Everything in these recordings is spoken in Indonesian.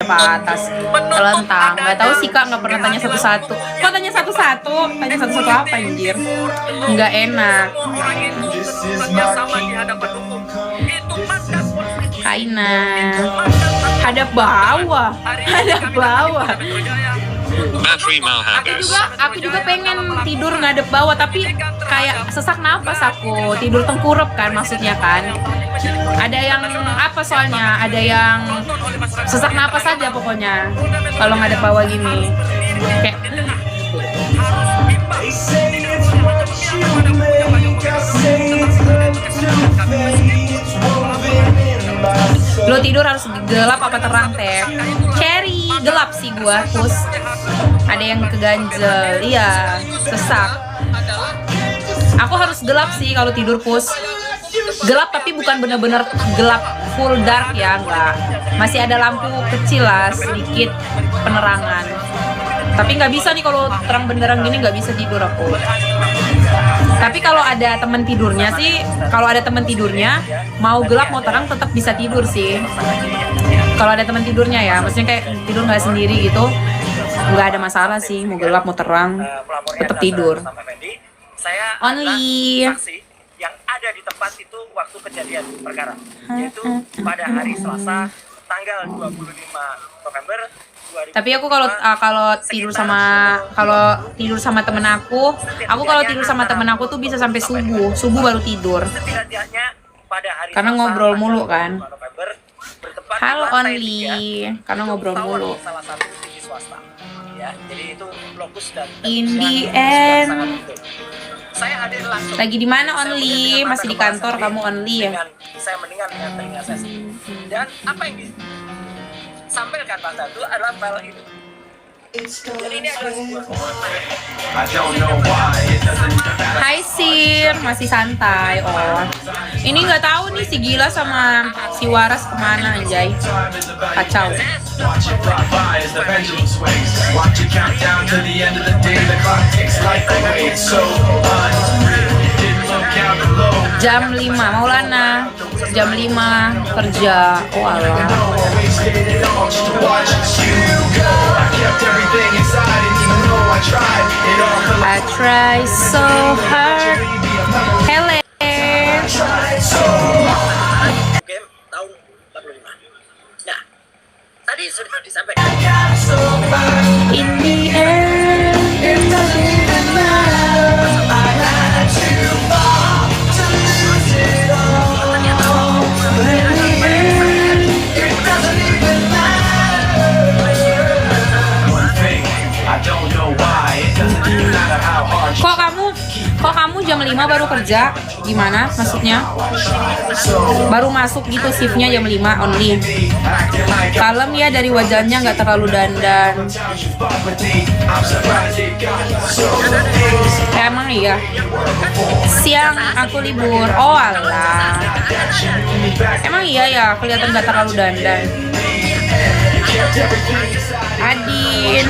ke atas telentang. Nggak tahu sih Kak, nggak pernah tanya satu-satu. Kok tanya satu-satu? Tanya satu-satu apa anjir? Nggak enak. Kaina. Ada bawah. Aku juga pengen tidur ngadep bawah, tapi kayak sesak napas aku, tidur tengkurap kan maksudnya kan. Ada yang apa soalnya, ada yang sesak napas aja pokoknya kalau ngadep bawah gini. Kayak lo tidur harus gelap apa terang teh? Cherry, gelap sih gua, Pus. Ada yang keganjel, iya, sesak. Aku harus gelap sih kalau tidur, Pus. Gelap tapi bukan bener-bener gelap full dark ya, enggak. Masih ada lampu kecil lah, sedikit penerangan. Tapi nggak bisa nih kalau terang benderang gini, nggak bisa tidur aku. Tapi kalau ada temen tidurnya sih, kalau ada temen tidurnya, mau gelap mau terang tetap bisa tidur sih. Kalau ada temen tidurnya ya, maksudnya kayak tidur nggak sendiri gitu, nggak ada masalah sih, mau gelap mau terang, tetap tidur. Only yang ada di tempat itu waktu kejadian perkara, yaitu pada hari Selasa tanggal 25 November. Tapi aku kalau tidur sama temen aku kalau tidur sama temen aku tuh bisa sampai subuh baru tidur. Karena ngobrol mulu kan. Halo Only, karena ngobrol mulu. In the end. Lagi di mana Only? Masih di kantor kamu Only ya? Saya mendengar dengan telinga saya sendiri. Dan apa yang disampaikan Pak Datu adalah file itu. Jadi ini adalah sebuah Hai Sir, masih santai. Oh, ini nggak tahu nih si Gila sama si Waras kemana anjay. Kacau. Jam 5 Maulana, jam 5 kerja. Oh alah. I try so hard. Hele. game tahun 45. Nah, tadi sudah disampaikan. In the end, it doesn't matter. I had to fall to lose it all. But in the end, it doesn't even matter. One thing, I don't know why. It doesn't even matter how hard. Kok kamu jam 5 baru kerja? Gimana maksudnya? Baru masuk gitu shiftnya jam 5 Only. Kalem ya dari wajahnya, nggak terlalu dandan. Emang iya. Siang aku libur. Oh alah. Emang iya ya, kelihatan nggak terlalu dandan. Adin.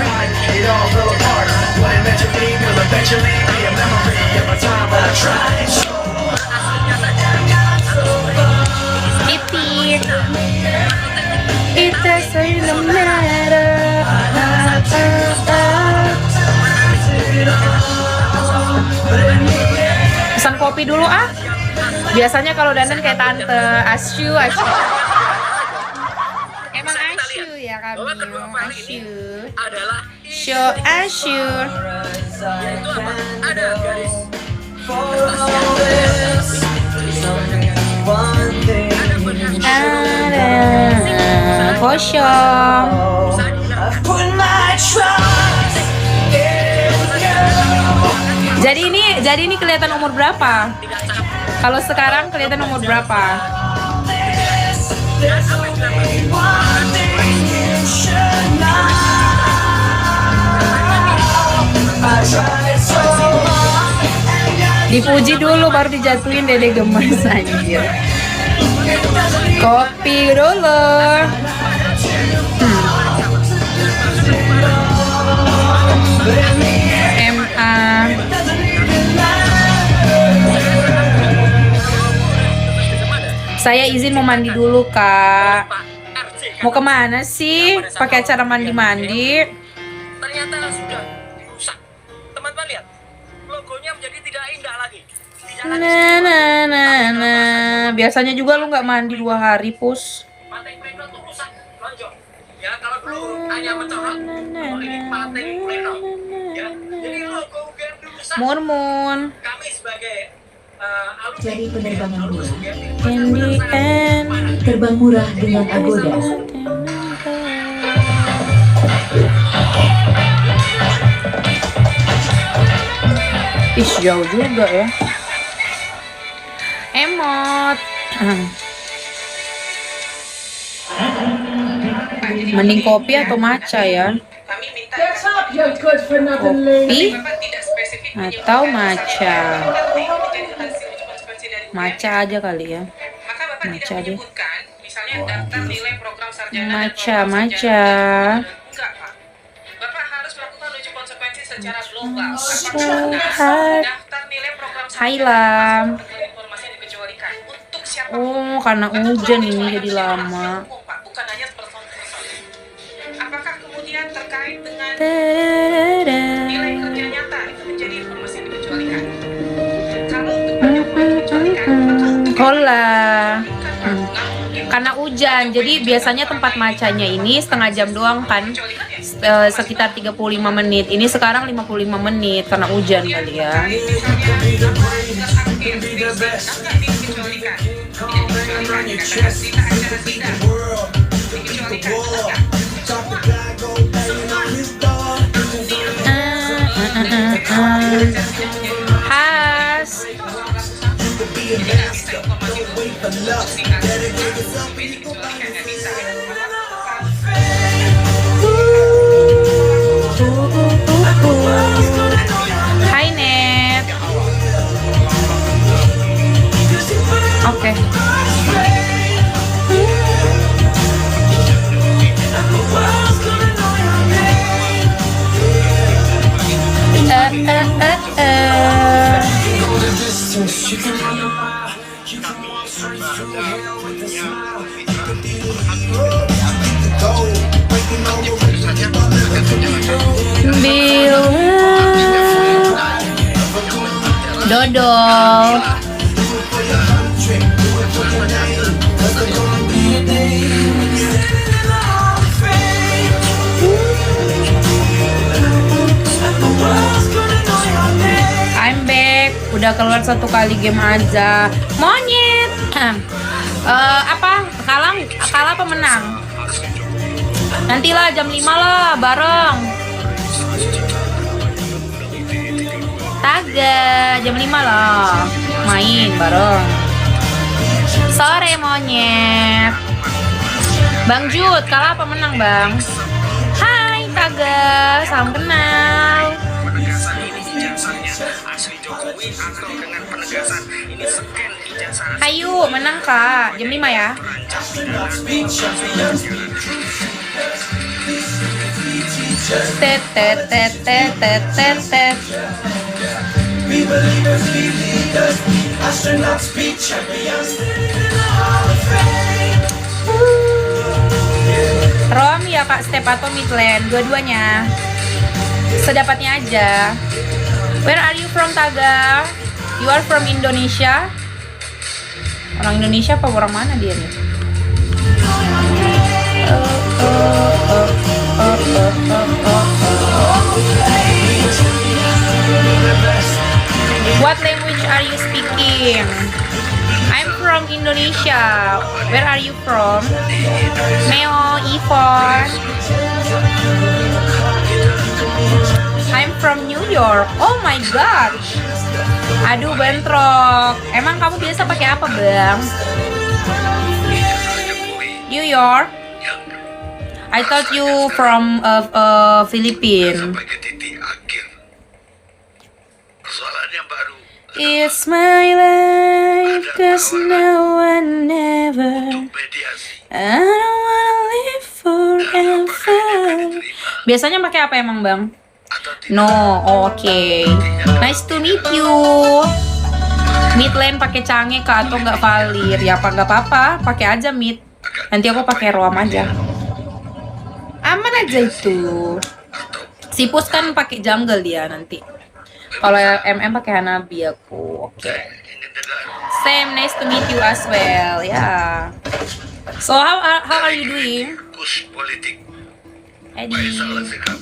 It doesn't matter. Pesan kopi dulu ah. Biasanya kalau dandan kayak tante Asyu. Emang Asyu ya kami. Asyu. Show Asyu. Yaitu apa? Ada garis. Ada kosong. Jadi ini kelihatan umur berapa? Kalau sekarang kelihatan umur berapa? Dipuji dulu baru dijatuhin dede gemes anjir. Kopi dulu. MA. Saya izin mau mandi dulu, Kak. Mau kemana sih? Pakai acara mandi-mandi? Ternyata sudah rusak. Teman-teman lihat, logonya menjadi tidak indah lagi. Tidak lagi Biasanya juga lu nggak mandi 2 hari, Pus. Pantai Pleno tuh rusak, lonjong. Ya kalau dulu hanya mencolok, kalau ini Pantai Pleno. Ya, jadi logo UGM rusak. Murmun. Kami sebagai alumni Jadi penerbangan murah. In the end. Terbang murah dengan Agoda. Ih, jauh juga ya. Emot. Mending kopi atau matcha ya? Kopi atau matcha? Matcha aja kali ya. Matcha deh. Matcha. Hai Lam. Oh, karena hujan ini jadi lama. Apakah kemudian terkait dengan nilai kerja nyata itu menjadi informasi yang dikecualikan? Kalau untuk penyokongan dikecualikan, Hola. Karena hujan, jadi biasanya tempat macanya ini setengah jam doang kan, sekitar 35 menit. Ini sekarang 55 menit karena hujan kali ya. Has. Hai Net. Oke. Dodol. I'm back. Udah keluar 1 kali game aja. Monyet. Apa? Kalah pemenang. Nantilah jam 5 lah bareng. Taga jam 5 lah. Main bareng. Sore monyet. Bang Jud, kalah apa menang, Bang? Hai Taga, salam kenal. penegasan ini ijazahnya asli Jokowi atau dengan penegasan ini scan ijazah Hayu, menang Kak. Jam 5 ya. Tet tet tet tet tet tet tet. Rom ya Kak Step atau Midland, dua-duanya. Sedapatnya aja. Where are you from Taga? You are from Indonesia? Orang Indonesia apa orang mana dia nih? What language are you speaking? I'm from Indonesia. Where are you from? Meo, Ivon. I'm from New York. Oh my god. Aduh bentrok. Emang kamu biasa pakai apa, Bang? New York. I thought you from Philippines. Sampai ke titik akhir. Persoalan yang baru It's my life, cause no one ever. untuk mediasi I don't wanna live forever. Biasanya pakai apa emang, Bang? atau tidak. No, oke. Nice to meet you. Midland pakai canggih kah atau nggak valid? Ya apa nggak apa-apa, pakai aja mid. Nanti aku pakai roam aja. Aman aja itu. Si Pus kan pakai jungle dia nanti. Kalau MM pakai Hanabi aku. Oke. Same, nice to meet you as well. Yeah. So how are you doing? Kus politik Eddie. salah sikap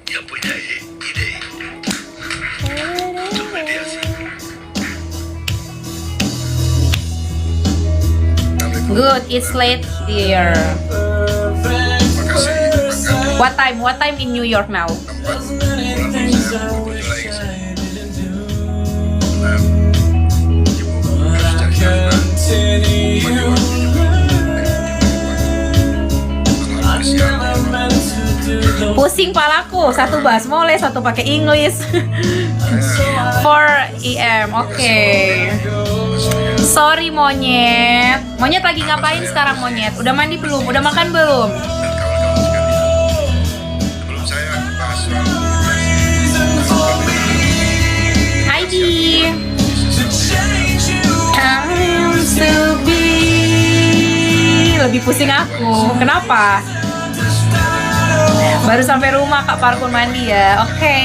yang punya ide untuk mediasi. Good, it's late here. Makasih. What time in New York now? Pusing palaku, satu basmole, satu pakai English. 4 EM, oke. Sorry monyet. Monyet lagi ngapain sekarang monyet? Udah mandi belum? Udah makan belum? Sebelum saya bahas soal Heidi. Lebih pusing aku. Kenapa? Baru sampai rumah Kak Parkun mandi ya. Oke.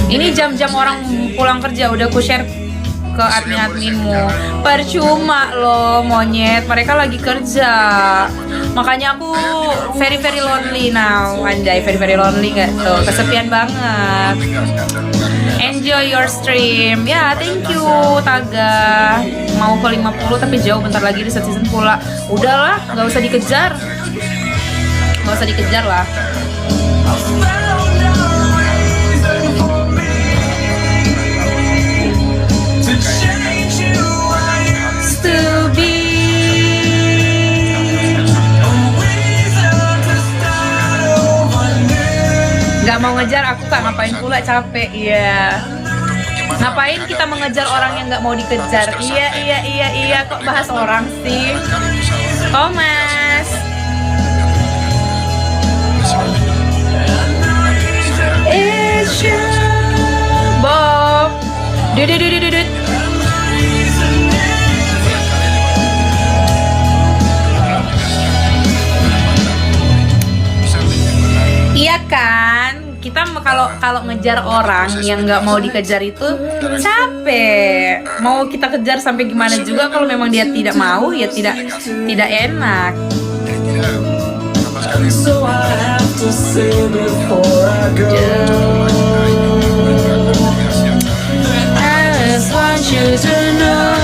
Ini jam-jam orang pulang kerja udah ku share ke admin-adminmu. Percuma loh monyet, mereka lagi kerja. Makanya aku very lonely now. Anjay, very lonely gak tuh? Kesepian banget. Enjoy your stream. Ya, thank you Taga. Mau ke 50 tapi jauh, bentar lagi di season pula. Udahlah, gak usah dikejar. Gak usah dikejar lah. To be. Gak mau ngejar aku Kak, ngapain pula, capek ya. Ngapain kita mengejar orang yang gak mau dikejar? Iya, kok bahas orang sih? Thomas. Bob. Dudut. Iya kan, kita kalau ngejar orang yang nggak mau dikejar itu capek. Mau kita kejar sampai gimana juga, kalau memang dia tidak mau ya tidak enak. I just want you to know.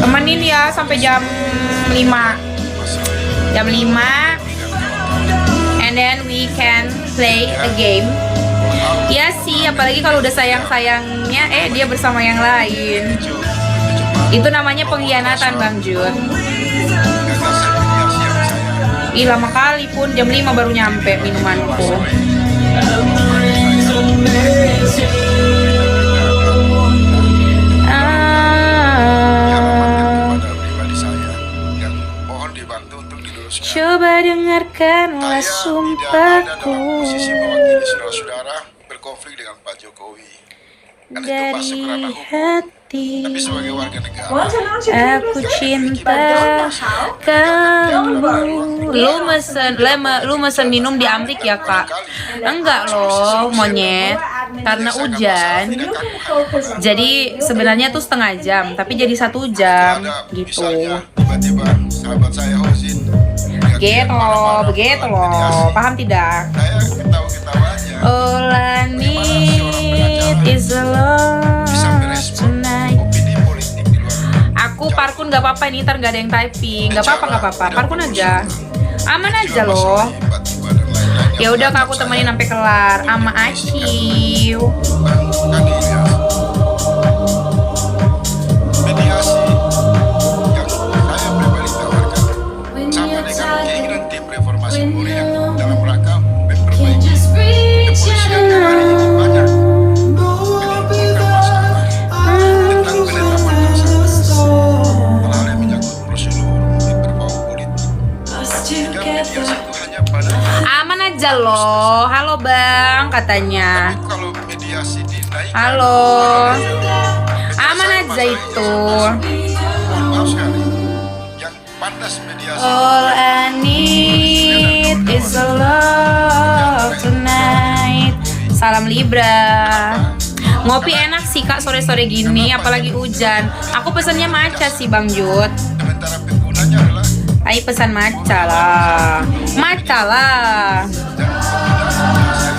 Temenin ya sampai jam 5. Jam 5 and then we can play a game. Ya sih, apalagi kalau udah sayang-sayangnya dia bersama yang lain. Itu namanya pengkhianatan Bang Jun. Ih, lama kali pun, jam 5 baru nyampe minumanku. Coba dengarkanlah sumpahku posisi mewakili saudara-saudara berkonflik dengan Pak Jokowi. Karena itu masuk dari ranah hukum. hati. Tapi sebagai warga negara, Aku cinta kamu. Lu mesen minum di Amrik ya Kak? Enggak loh monyet, karena hujan. Jadi sebenarnya tuh setengah jam, tapi jadi 1 jam gitu. misalnya tiba-tiba sahabat saya Hozin Begitu loh, paham tidak? saya ketawa-ketawa aja. All I need is a love Bisa merespon tonight. opini politik di luar. Aku Parkun gak apa-apa nih, ntar gak ada yang typing. Gak apa-apa. Parkun aja. Aman aja loh. Tiba-tiba dan lain-lain. Ya udah Kak, aku temenin sampai kelar. Ama Aciu. Mediasi yang saya pribadi tawarkan Sehingga mediasi itu hanya pada Aman aja loh. Halo bang, katanya. kalau mediasi dinaikkan. Halo. Aman aja itu. Maaf sekali. Yang pantas mediasi. All I need is a love tonight. Salam Libra. Ngopi enak sih kak sore-sore gini, apalagi hujan. Aku pesannya matcha sih Bang Jud. Sementara penggunanya adalah Ayo pesan matcha lah. Matcha lah.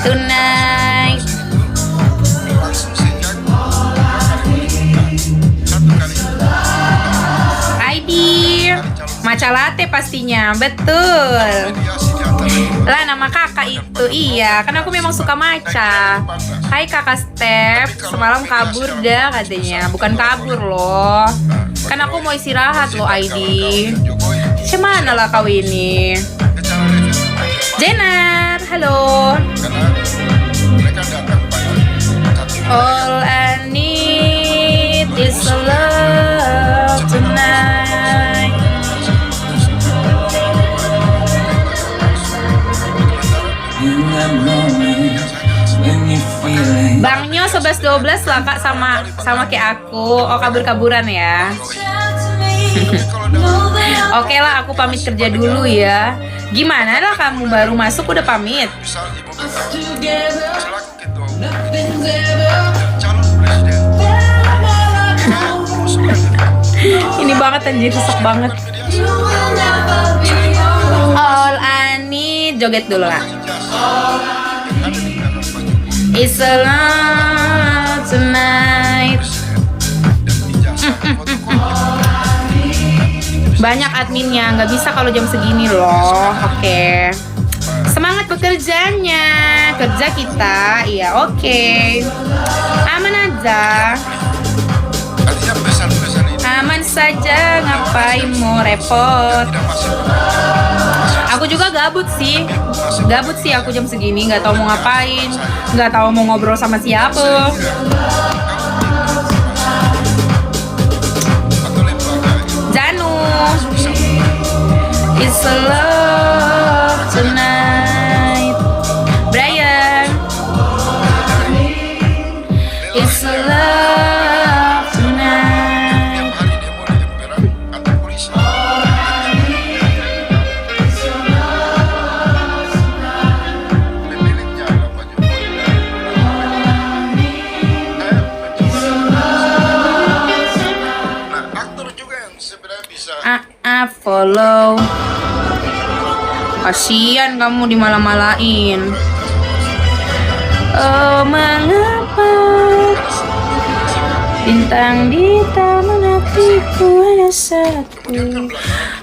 Tonight. langsung sejak satu kali ID. Matcha latte pastinya, betul. mediasi di antara dua. Lah nama kakak itu, iya. Kan aku memang suka matcha. Hai kakak Step, semalam kabur dah katanya. Bukan kabur loh. Kan aku mau istirahat loh ID. Jokowi Cemana lah kau ini? secara referendum Jenar, halo. karena mereka datang pada satu All I need is a love tonight. Bang Nyo 11-12 lah kak sama kayak aku. Oh kabur-kaburan ya. Oke lah aku pamit kerja dulu ya. Gimana lah kamu baru masuk udah pamit? misal ibu kita selaku ketua umum dan calon presiden Ini banget anjir rusak banget. All I need joget dulu kak. It's a love tonight. Banyak adminnya, nggak bisa kalau jam segini loh. Oke. Semangat bekerjanya, kerja kita, iya oke. Aman aja, artinya pesan-pesan ini aman saja, ngapain mau repot. tidak masuk Aku juga gabut sih aku jam segini, nggak tahu mau ngapain, nggak tahu mau ngobrol sama siapa. atau lembaga Janu, it's a love tonight. Brian, it's a love tonight. tiap hari demo di Jemberan atau polisi pemiliknya adalah Pak Jokowi nah aktor juga yang sebenarnya bisa Follow. Kasian kamu dimalah-malain. Oh mengapa bintang di taman hatiku hanya satu.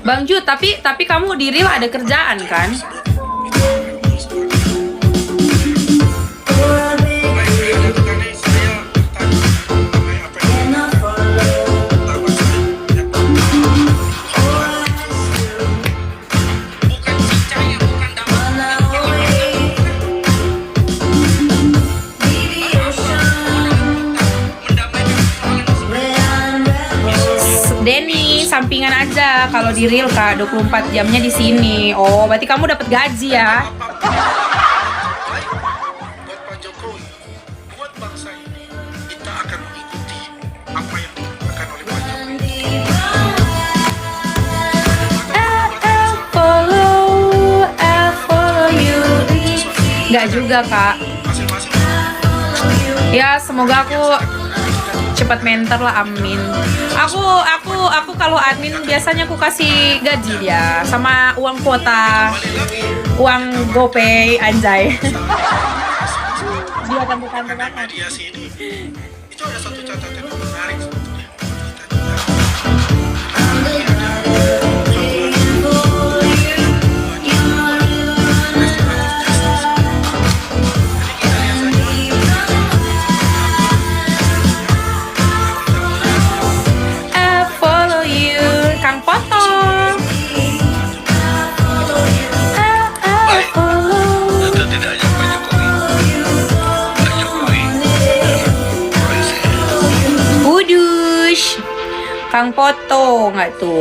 Bang Ju, tapi kamu di Real ada kerjaan kan? Denny, sampingan aja kalau di Real Kak, 24 jamnya di sini. Oh, berarti kamu dapat gaji ya? baik buat Pak Jokowi, buat bangsa ini, kita akan mengikuti apa yang dilakukan oleh Pak Jokowi. I'll follow you. Nggak juga Kak. Masing-masing Ya semoga aku cepat mentor lah, amin. Aku kalau admin biasanya aku kasih gaji dia sama uang kuota, uang GoPay, anjay. Dia tante-tante banget. mediasi ini itu ada satu catatan yang menarik sebetulnya. I follow you, Kang Potong. I follow. Itu tidak hanya Pak Jokowi, Wudush, Kang Poto nggak tuh,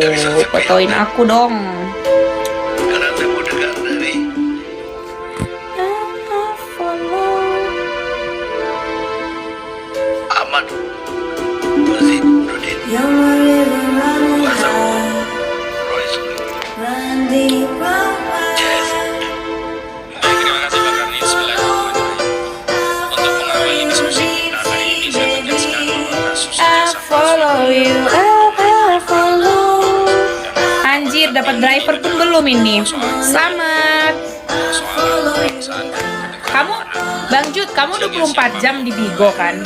fotoin aku dong. karena Terima kasih Pak Karni. Bismillahirrahmanirrahim. Untuk mengawali diskusi kita hari ini, saya tegaskan bahwa kasus jasa palsu Anjir, dapat driver pun belum ini. Selamat. soal pemeriksaan Kamu, Bang Jud, kamu 24 jam di Bigo kan?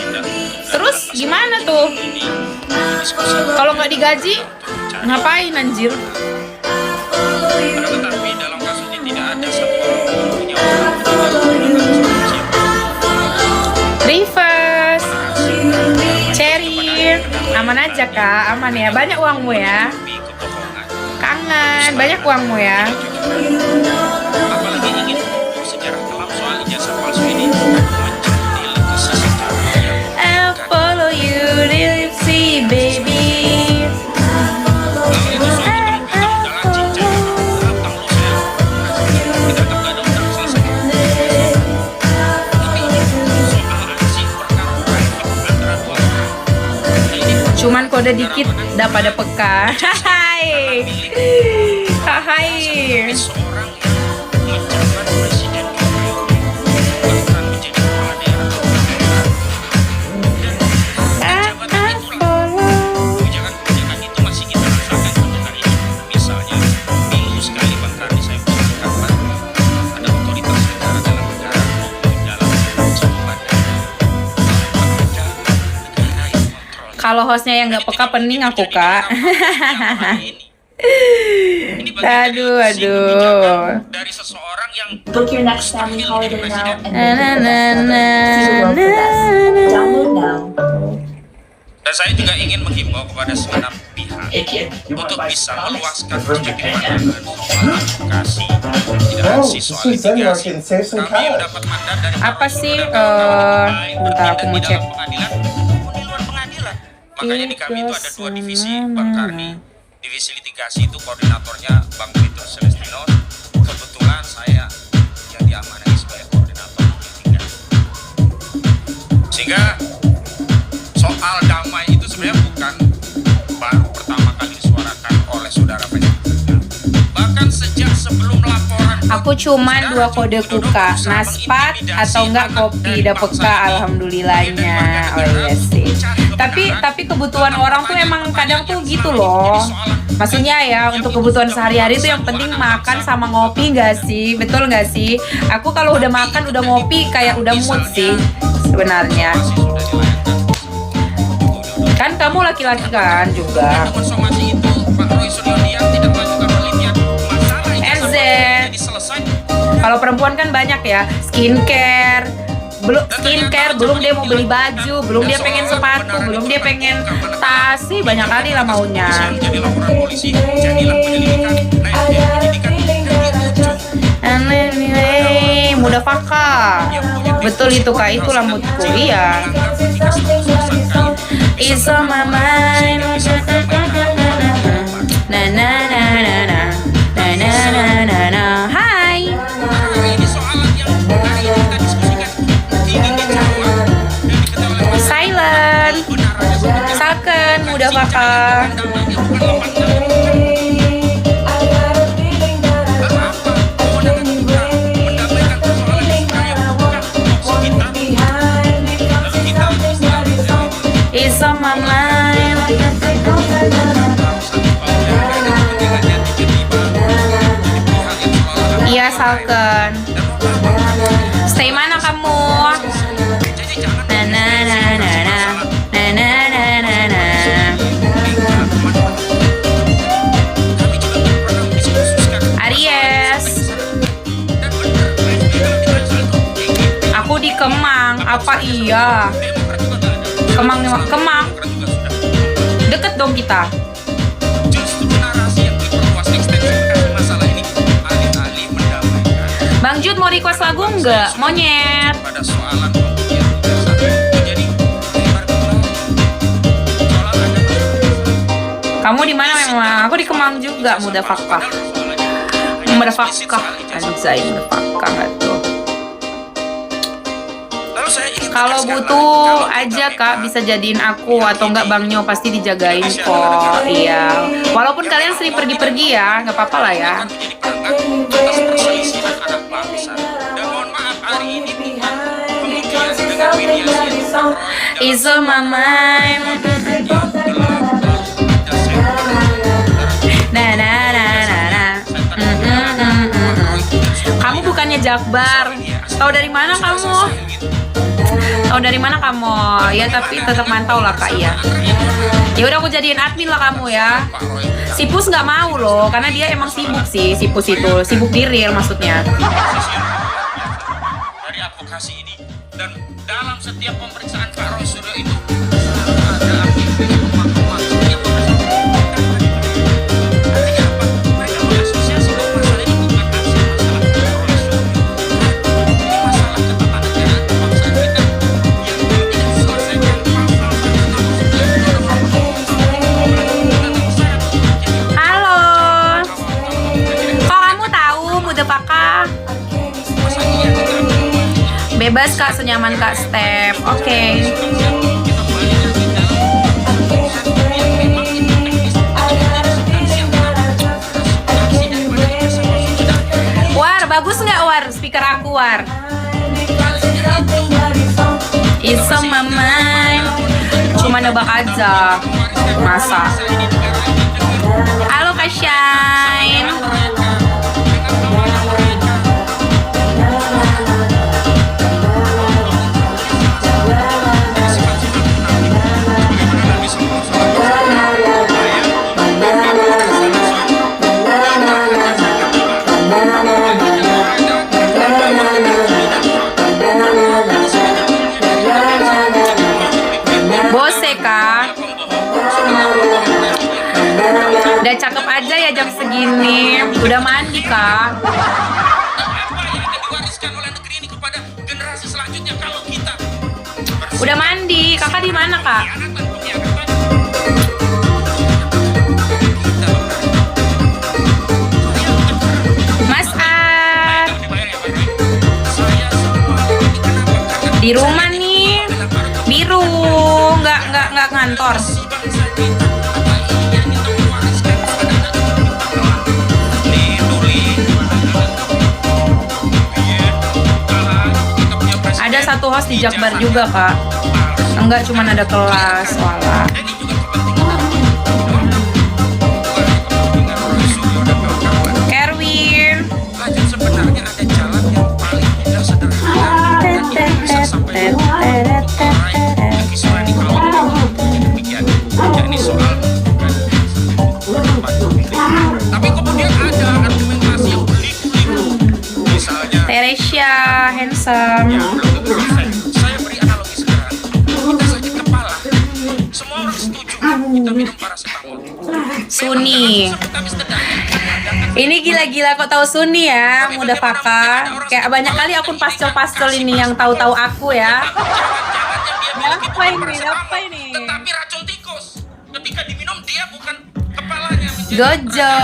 Terus gimana tuh? Kalau nggak digaji, ngapain anjir? tetapi dalam kasus ini tidak ada satu orang pun punya orang tidak Reverse, Cherry, aman aja kak, aman ya. Banyak uangmu ya. kebohongan. Kangen, banyak uangmu ya. Apalagi ingin sejarah kelam soal ijazah palsu ini menjadi legasi sejarah yang I follow you, Lipsy baby. kalau itu suatu kemudahan cincang datang lu saya kita tetap gak ada utang selesai. Tapi soal aksi perkara private antara dua orang ini Cuman kode dikit, udah pada peka. Hai, hai. seorang yang menjabat presiden bahkan menjadi kepala daerah dan jabatan itulah kebijakan-kebijakan itu masih kita rasakan sampai hari ini. Misalnya dulu sekali Bang Karni saya punya karena ada otoritas negara dalam negara maupun dalam cakupan ada negara yang kontrol. Kalau hostnya yang nggak peka pening aku kak. Ini bagian Aduh, dari aduh. kebijakan dari seseorang yang Book your next family holiday now and Na, make it the na, best na, ever. See the world with us. Download now. dan saya juga ingin menghimbau kepada segenap pihak untuk bisa meluaskan perspektif pandangan soal advokasi, tidak ansih soal litigasi. Kami mendapat mandat dari Apa sih, baik bentar, aku mau di cek. dalam pengadilan maupun di luar pengadilan. Makanya di kami itu ada dua divisi, Bang Karni. Divisi litigasi itu koordinatornya Bang Petrus Celestino. Kebetulan saya yang diamanahi sebagai koordinator litigasi. Sehingga soal damai itu sebenarnya bukan baru pertama kali disuarakan oleh saudara penyidik. Bahkan sejak sebelum laporan Aku cuman 2 kode kuka, naspat atau enggak kopi, udah peka alhamdulillahnya. Oh iya sih. Tapi kebutuhan orang tuh emang kadang tuh gitu loh. Maksudnya ya untuk kebutuhan sehari-hari tuh yang penting makan sama ngopi nggak sih? Betul nggak sih? Aku kalau udah makan udah ngopi kayak udah mood sih sebenarnya. masih sudah dilayangkan. Kan kamu laki-laki kan juga. Namun somasi itu Pak Roy Suryo Dian tidak melakukan penelitian masalah ini RZ. jadi selesai. Kalau perempuan kan banyak ya, skincare, belum dia mau beli baju, belum dia pengen sepatu, belum dia pengen tas sih, banyak kali lah maunya. Jadi laporan polisi, jadilah penyelidikan, penyidikan dari ujung. Anyway, mudah fakah. Betul itu kak, itulah moodku, iya. It's on my mind. Na na na na na na na na na na. Hai. Ini soalan yang hari ini kita diskusikan ingin dijawab dan diketahui oleh Silent. Misalkan mudah fakah. It's on my mind. Iya, Salken. Stay mana kamu? Na na na na na na na na na na. Aries. Aku di Kemang. Apa iya? Kemang. Deket dong kita. Justru narasi yang diperluas ekstensifikasi masalah ini alih-alih mendamaikan Bang Jud mau request lagu enggak? Monyet. pada soalan pembuktian ijazah menjadi lebar kembali. Soal ada Kamu di mana memang? Aku di Kemang juga. Mudah fakah. Mudah fakah. Anjay, mudah fakah nggak tuh? Lalu saya ingin Kalau tegaskan butuh lagi, kalau aja kita kak memang bisa jadiin aku atau enggak Bang Nyo pasti dijagain kok. Iya. Walaupun kalian sering pergi-pergi ya, nggak apa-apa lah ya. menjadi atas perselisihan anak bangsa. Dan mohon maaf, hari ini bukan kemudian dengan mediasi Is on my mind. Nah, nah, nah, nah, nah. Kamu bukannya Jakbar. Tahu dari mana kamu? Tahu dari mana kamu? Ya tapi tetap mantau lah Kak ya. Ya udah aku jadiin admin lah kamu ya. Si Pus nggak mau loh, karena dia emang sibuk sih. Si Pus itu sibuk di real maksudnya. dari advokasi ini. Dan dalam setiap pemeriksaan Pak Roy Suryo itu ada aktivitas pemahaman setiap pemeriksaan. Artinya apa? Mereka mengasosiasi bahwa masalah ini bukan hasil masalah Pak Roy Suryo. Ini masalah ketatanegaraan kebangsaan kita yang kalau tidak diselesaikan pasal 169 Halo. Kok kamu tahu Muda Paka? Bebas Kak, senyaman Kak Step. Oke. War, bagus nggak War? Speaker aku War. It's on my mind. Cuma nebak aja. Masa? Halo Kak Shine. Bose Kak. Udah cakep aja ya jam segini. Udah mandi Kak. apa yang akan diwariskan oleh negeri ini kepada generasi selanjutnya kalau kita Udah mandi. Kakak di mana Kak? Mas A. Di rumah nih. Biru. Nggak ngantor. Ada satu host di Jakbar juga Kak. Enggak cuma ada kelas walah. Erwin. Sebenarnya ada jalan yang paling tidak sederhana dan tidak bisa sampai kisah ini kalau demikian, yakni soal tapi kemudian ada argumentasi yang berliku-liku, misalnya Teresia handsome. saya beri analogi sederhana, kita sakit kepala semua orang setuju kita minum paracetamol. Suni. Ini gila-gila kok tahu Suni ya, Muda Paka. Kayak banyak kali akun pastel-pastel ini yang tahu-tahu aku ya. Apa ini? Apa ini? Tetapi racun tikus ketika diminum dia bukan kepalanya menjadi Gojo.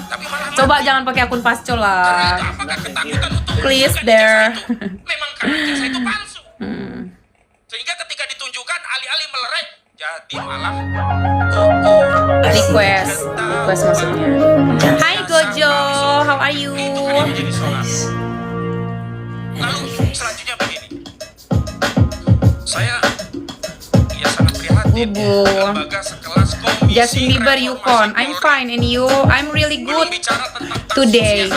tapi malah Coba jangan pakai akun pastel karena lah. itu apakah ketakutan untuk Please menunjukkan there. ijazah itu memang karena ijazah itu palsu. Sehingga ketika ditunjukkan alih-alih melerai jadi malah Request maksudnya. Hai Gojo, how are you? menjadi soal. Lalu selanjutnya begini. Saya ya sangat prihatin Bubu. lembaga sekelas Komisi Justin Bieber Yukon, I'm fine and you? I'm really good today.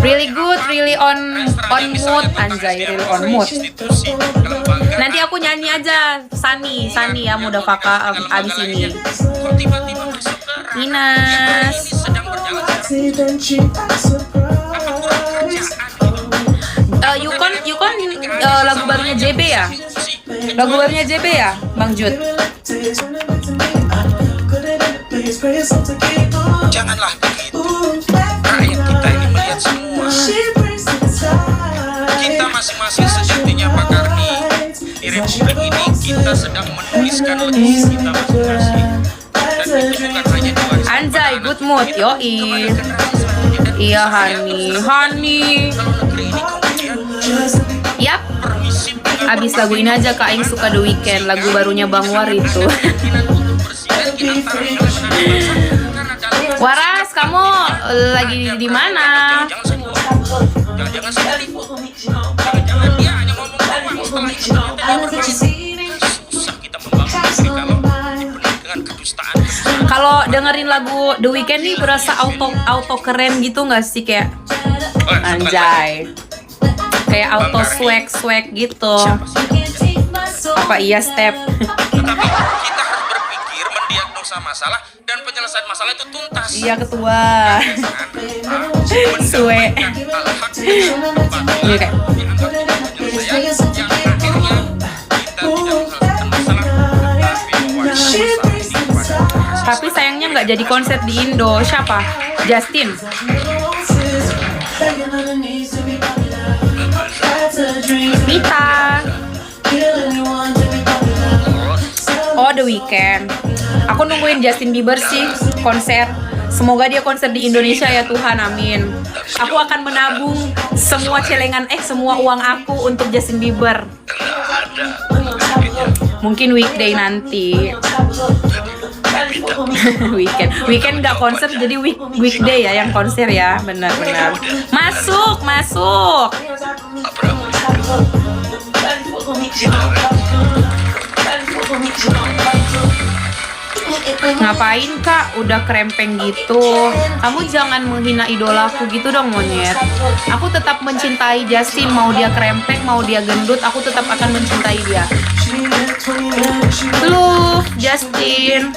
Really good, really on mood, anjay, really on mood. Nanti aku nyanyi aja Sani ya Muda Paka abis ini. Inas. Yukon lagu barunya JB ya? Lagu barunya JB ya, Bang Jud? Janganlah begitu. Rakyat kita ini melihat semua. Kita masing-masing sejatinya Pak Karni. Di Republik ini kita sedang menuliskan legasi kita masing-masing. Dan itu bukan hanya diwariskan Anjay, good mood, yoi. Iya, Hani. kalau negeri ini kemudian Yap, permisif dengan abis lagu ini aja Kak Aing suka The Weeknd, lagu barunya Bang War itu. keinginan untuk bersih dan kita harus mengenai bangsa karena dalam Waras, kamu lagi di mana? Jangan-jangan saya tipu. Jangan-jangan dia hanya ngomong doang setelah itu ternyata dia susah kita membangun diri kalau dipenuhi dengan kedustaan. Kalau dengerin lagu The Weeknd nih berasa auto keren gitu nggak sih, kayak anjay, kayak auto swag gitu. Apa iya step? Tetapi kita harus berpikir mendiagnosa masalah dan penyelesaian masalah itu tuntas. Iya ketua. Suwe. Iya kayak. Tapi sayangnya nggak jadi konser di Indo. Siapa? Justin. Mita. Oh, The Weeknd. Aku nungguin Justin Bieber sih konser. Semoga dia konser di Indonesia ya Tuhan, amin. Aku akan menabung semua semua uang aku untuk Justin Bieber. Mungkin weekday nanti. Weekend nggak konser, jadi weekday ya yang konser ya, benar-benar. Masuk. Ngapain kak? Udah krempeng gitu. Kamu jangan menghina idolaku gitu dong monyet. Aku tetap mencintai Justin, mau dia krempeng, mau dia gendut, aku tetap akan mencintai dia. Lu Justin.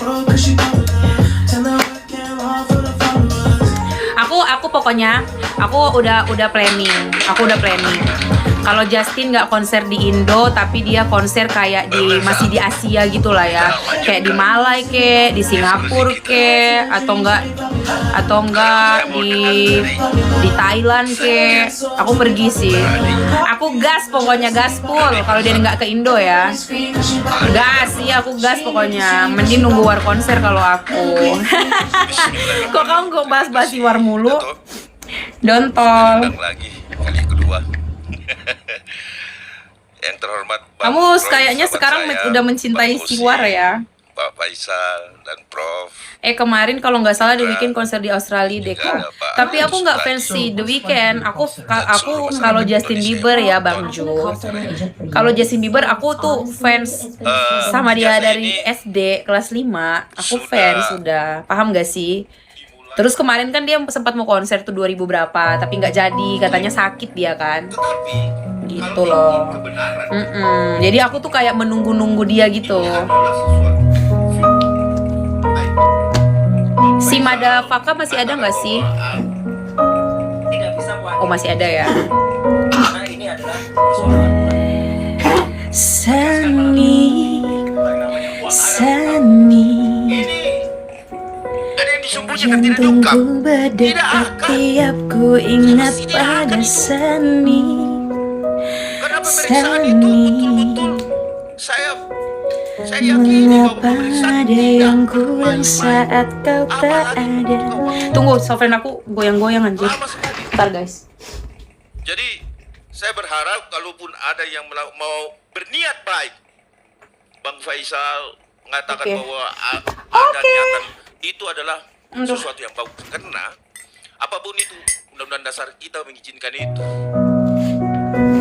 Aku pokoknya udah planning. Kalau Justin nggak konser di Indo, tapi dia konser kayak masih di Asia gitulah ya, kayak di Malai ke, di Singapura ke, atau enggak di Thailand ke, aku pergi sih. Aku gas pokoknya, gaspol kalau dia nggak ke Indo ya. Gas sih, aku gas pokoknya. Mending nunggu war konser kalau aku. Kok kamu kok bahas-bahas war mulu? Dontol. Lagi kali kedua. Yang terhormat Kamu kayaknya sekarang udah mencintai Siwar ya. Pak Faisal dan Prof. Kemarin kalau nggak salah The Weeknd konser di Australia deh kak. Tapi aku nggak fans sih The Weeknd. Aku kalau Justin Bieber ya Bang Jo. Kalau Justin Bieber aku tuh fans sama dia dari SD kelas 5. Aku fans sudah. Paham nggak sih? Terus kemarin kan dia sempat mau konser tuh 2000 berapa, tapi nggak jadi, katanya sakit dia kan. Gitu loh. Jadi aku tuh kayak menunggu-nunggu dia gitu. Si Mada Faka masih ada nggak sih? Tidak bisa buat. Oh masih ada ya. Karena ini adalah persoalan Sani. Ada yang disembunyikan tidak diungkap. Tunggu berdekat tiap ku ingat pada Sani. Karena pemeriksaan itu betul-betul saya yakini bahwa Mengapa pemeriksaan ada yang kurang saat kau tak ada? Tunggu, software aku goyang-goyang anjir. lama sekali. Bentar guys. Jadi saya berharap kalaupun ada yang mau berniat baik, Bang Faisal mengatakan Oke. bahwa ada niatan, itu adalah sesuatu yang bagus. Karena apapun itu, Undang-Undang Dasar kita mengizinkan itu.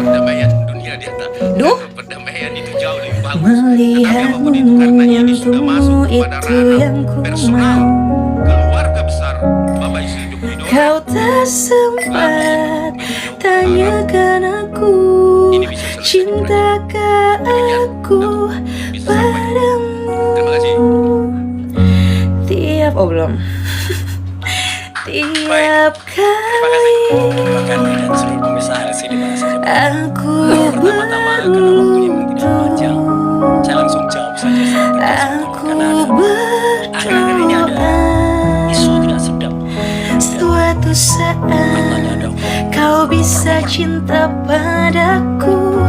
Perdamaian dunia di atas. Duh. Perdamaian itu jauh lebih bagus. Tetapi Melihatmu apapun itu, karena ini sudah masuk kepada itu yang ranah ku personal mau. keluarga besar Bapak Isi Joko Widodo. Kau tak sempat tanyakan aku, cintakah aku padamu? Terima kasih. Tiap belum. Tiap kali Terima kasih dan seluruh pemirsa RSI di mana saja. aku Pertama-tama karena waktunya memang tidak panjang, saya langsung jawab saja secara tegas. Karena akhir-akhir ini ada isu tidak sedap. suatu saat kau bisa cinta padaku.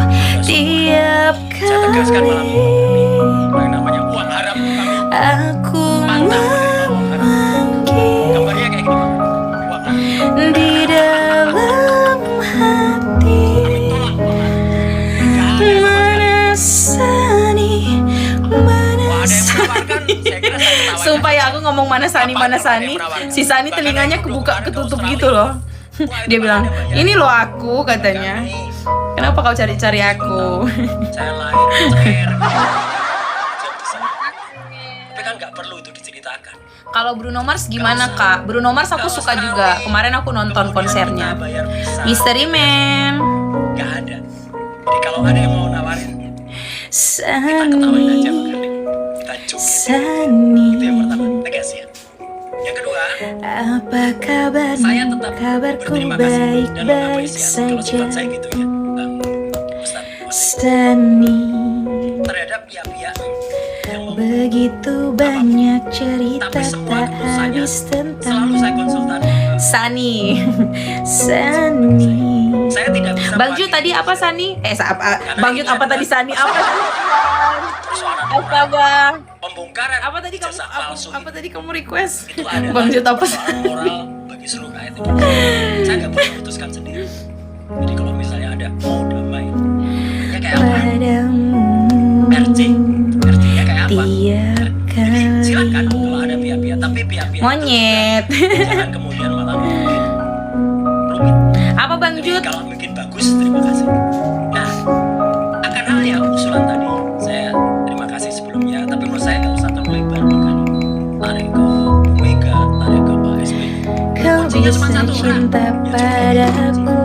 Tiap Saya tegaskan malam kali ini yang namanya uang haram kami aku pantau memanggil gambarnya kayak gini Pak. Uang haram. di dalam hati, mana Sani. Wah, ada yang mengeluarkan, saya kira saya ketawa. Sumpah ya aku ngomong ngomong mana Sani, si Sani telinganya kebuka ketutup gitu loh. Dia bilang, ini loh aku katanya. Kenapa kau cari-cari aku? Saya lahir cair. Tapi kan nggak perlu itu diceritakan. Kalau Bruno Mars gimana kak? Bruno Mars aku suka juga. Kemarin aku nonton konsernya. Bayar visa. Mystery Man. Nggak ada. Jadi kalau ada yang mau nawarin, kita ketawain aja Sani, kita cuk. Sani. Itu yang pertama, tegas ya. Yang kedua, Apa kabar? saya tetap Kabarku berterima kasih dan baik-baik mengapresiasi kalau saja. sifat saya gitu ya, Ustadz, Sani, terhadap pihak-pihak yang mau. begitu banyak cerita Tapi semua tak keputusannya habis selalu saya tentang konsultan. Sani. Sani. Saya tidak bisa Bang Ju mewakili tadi apa Sani? Bang Ju apa tadi Sani? Apa? persoalan Astaga. pembongkaran Apa tadi kamu ijazah palsu apa tadi kamu request? itu ada Bang Ju apa? persoalan moral bagi seluruh rakyat Indonesia. Saya nggak boleh memutuskan sendiri. Jadi kalau misalnya ada mau damai, ya kayak apa? Padamu RC nya kayak apa? tiap Jadi silakan kali. kalau ada pihak-pihak, tapi pihak-pihak Monyet. itu jangan kemudian malah bikin rumit. Apa Bang Jadi Jut? kalau bikin bagus, terima kasih. Nah, akan halnya usulan tadi, saya terima kasih sebelumnya, tapi menurut saya nggak usah terlalu lebar, makanya tarik ke Mega, tarik ke Pak SBY. Kau Kuncinya cuma bisa satu orang, cinta ya cukup. padaku